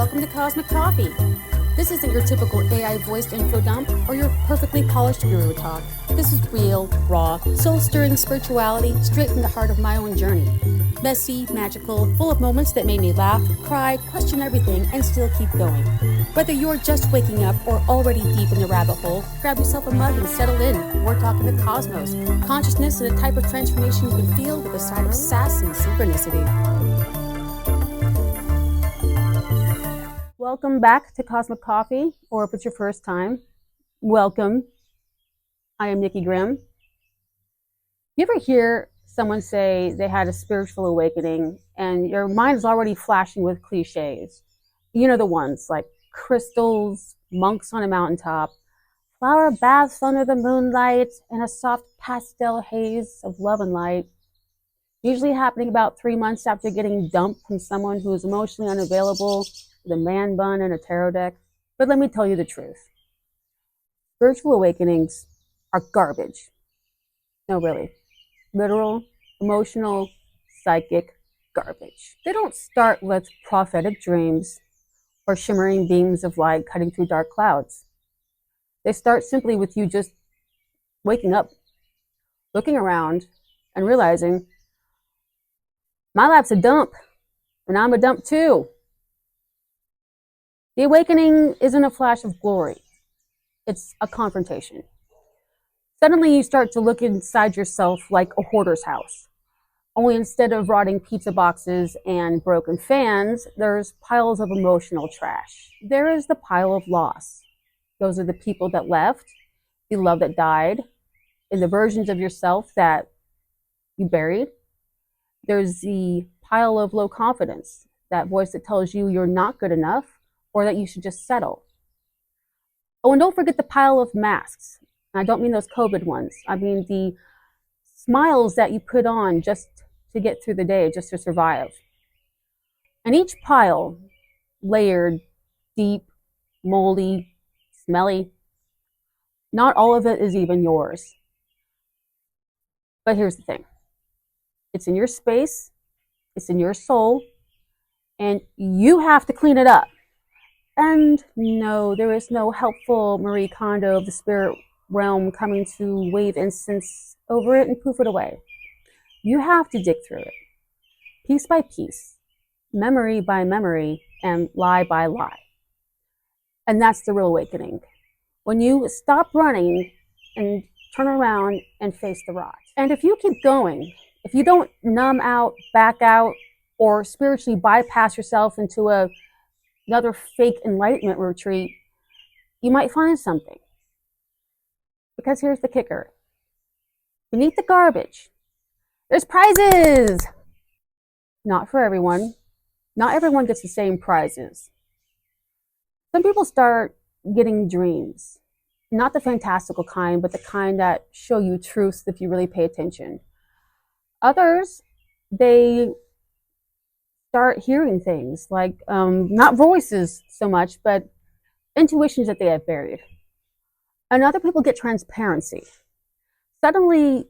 Welcome to Cosmic Coffee. This isn't your typical AI-voiced info dump or your perfectly polished guru talk. This is real, raw, soul-stirring spirituality straight from the heart of my own journey. Messy, magical, full of moments that made me laugh, cry, question everything, and still keep going. Whether you're just waking up or already deep in the rabbit hole, grab yourself a mug and settle in. We're talking the cosmos, consciousness, and a type of transformation you can feel with a side of sass and synchronicity. Welcome back to Cosmic Coffee, or if it's your first time, welcome. I am Nikki Grimm. You ever hear someone say they had a spiritual awakening and your mind is already flashing with cliches? You know the ones like crystals, monks on a mountaintop, flower baths under the moonlight, and a soft pastel haze of love and light. Usually happening about 3 months after getting dumped from someone who is emotionally unavailable, with a man bun and a tarot deck. But let me tell you the truth. Spiritual awakenings are garbage. No, really. Literal, emotional, psychic garbage. They don't start with prophetic dreams or shimmering beams of light cutting through dark clouds. They start simply with you just waking up, looking around, and realizing, my life's a dump, and I'm a dump too. The awakening isn't a flash of glory. It's a confrontation. Suddenly you start to look inside yourself like a hoarder's house. Only instead of rotting pizza boxes and broken fans, there's piles of emotional trash. There is the pile of loss. Those are the people that left, the love that died, and the versions of yourself that you buried. There's the pile of low confidence, that voice that tells you you're not good enough, or that you should just settle. Oh, and don't forget the pile of masks. I don't mean those COVID ones. I mean the smiles that you put on just to get through the day, just to survive. And each pile, layered, deep, moldy, smelly, not all of it is even yours. But here's the thing. It's in your space, it's in your soul, and you have to clean it up. And no, there is no helpful Marie Kondo of the spirit realm coming to wave incense over it and poof it away. You have to dig through it, piece by piece, memory by memory, and lie by lie. And that's the real awakening. When you stop running and turn around and face the rot. And if you keep going, if you don't numb out, back out, or spiritually bypass yourself into another fake enlightenment retreat, you might find something. Because here's the kicker. Beneath the garbage, there's prizes! Not for everyone. Not everyone gets the same prizes. Some people start getting dreams. Not the fantastical kind, but the kind that show you truths if you really pay attention. Others, they start hearing things like, not voices so much, but intuitions that they have buried. And other people get transparency. Suddenly,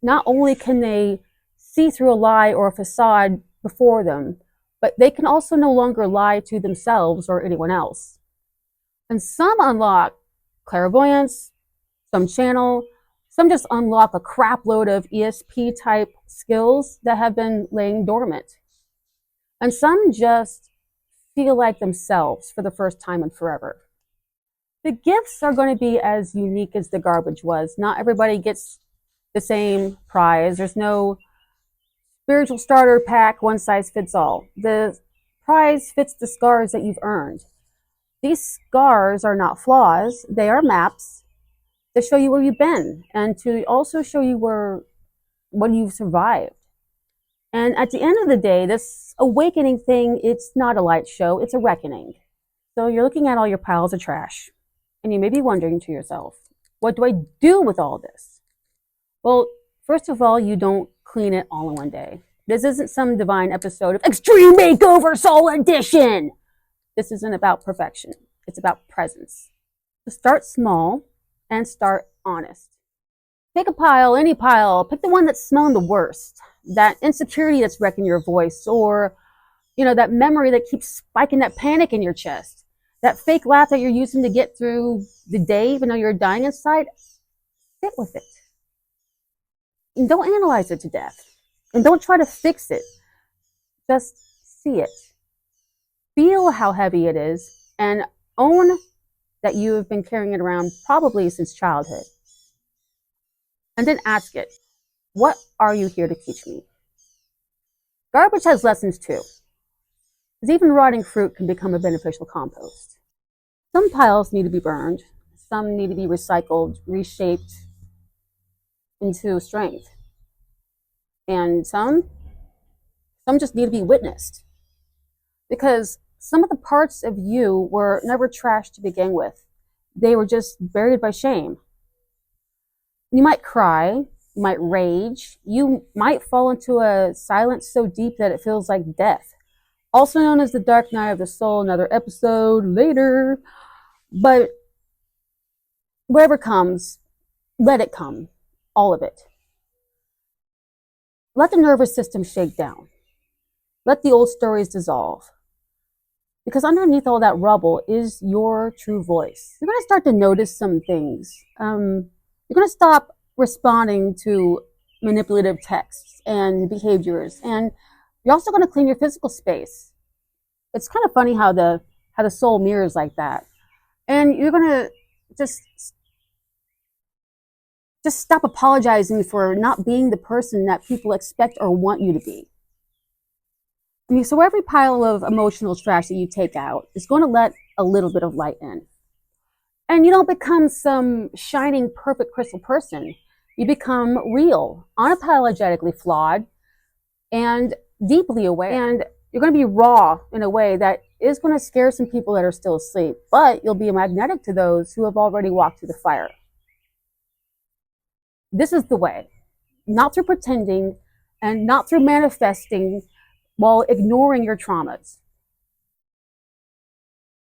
not only can they see through a lie or a facade before them, but they can also no longer lie to themselves or anyone else. And some unlock clairvoyance, some channel, some just unlock a crap load of ESP type skills that have been laying dormant. And some just feel like themselves for the first time in forever. The gifts are going to be as unique as the garbage was. Not everybody gets the same prize. There's no spiritual starter pack, one size fits all. The prize fits the scars that you've earned. These scars are not flaws. They are maps to show you where you've been and to also show you what you've survived. And at the end of the day, this awakening thing, it's not a light show, it's a reckoning. So you're looking at all your piles of trash, and you may be wondering to yourself, what do I do with all this? Well, first of all, you don't clean it all in one day. This isn't some divine episode of Extreme Makeover Soul Edition. This isn't about perfection. It's about presence. So start small and start honest. Pick a pile, any pile. Pick the one that's smelling the worst. That insecurity that's wrecking your voice, or You know, that memory that keeps spiking that panic in your chest, that fake laugh that you're using to get through the day, even though you're dying inside. Sit with it. And don't analyze it to death. And don't try to fix it. Just see it. Feel how heavy it is and own that you have been carrying it around probably since childhood. And then ask it, what are you here to teach me? Garbage has lessons too. Because even rotting fruit can become a beneficial compost. Some piles need to be burned. Some need to be recycled, reshaped into strength. And some just need to be witnessed. Because some of the parts of you were never trashed to begin with. They were just buried by shame. You might cry, you might rage, you might fall into a silence so deep that it feels like death. Also known as the dark night of the soul, another episode later. But whatever comes, let it come, all of it. Let the nervous system shake down. Let the old stories dissolve. Because underneath all that rubble is your true voice. You're going to start to notice some things. You're going to stop responding to manipulative texts and behaviors. And you're also going to clean your physical space. It's kind of funny how the soul mirrors like that. And you're going to just stop apologizing for not being the person that people expect or want you to be. I mean, so every pile of emotional trash that you take out is going to let a little bit of light in. And you don't become some shining, perfect crystal person. You become real, unapologetically flawed, and deeply aware. And you're going to be raw in a way that is going to scare some people that are still asleep, but you'll be magnetic to those who have already walked through the fire. This is the way, not through pretending and not through manifesting while ignoring your traumas.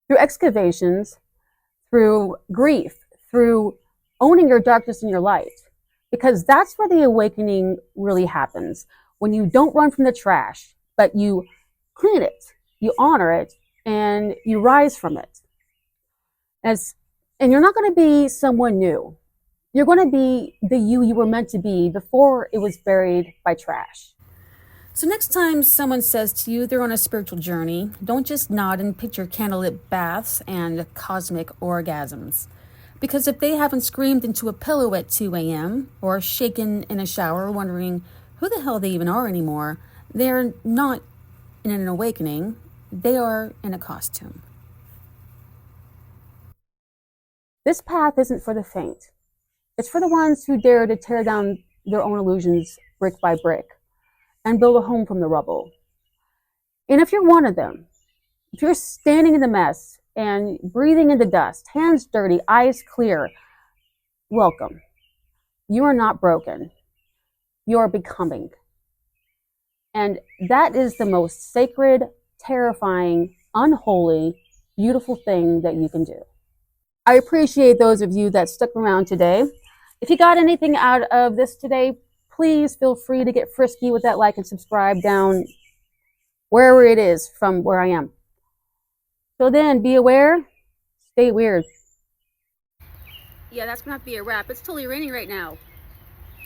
Through excavations, through grief, through owning your darkness and your light. Because that's where the awakening really happens. When you don't run from the trash, but you clean it, you honor it, and you rise from it. And you're not going to be someone new. You're going to be the you were meant to be before it was buried by trash. So next time someone says to you they're on a spiritual journey, don't just nod and picture candlelit baths and cosmic orgasms. Because if they haven't screamed into a pillow at 2 a.m. or shaken in a shower wondering who the hell they even are anymore, they're not in an awakening, they are in a costume. This path isn't for the faint. It's for the ones who dare to tear down their own illusions brick by brick and build a home from the rubble. And if you're one of them, if you're standing in the mess and breathing in the dust, hands dirty, eyes clear, welcome. You are not broken. You are becoming. And that is the most sacred, terrifying, unholy, beautiful thing that you can do. I appreciate those of you that stuck around today. If you got anything out of this today, please feel free to get frisky with that like and subscribe down wherever it is from where I am. So then, be aware, stay weird. Yeah, that's gonna have to be a wrap. It's totally raining right now.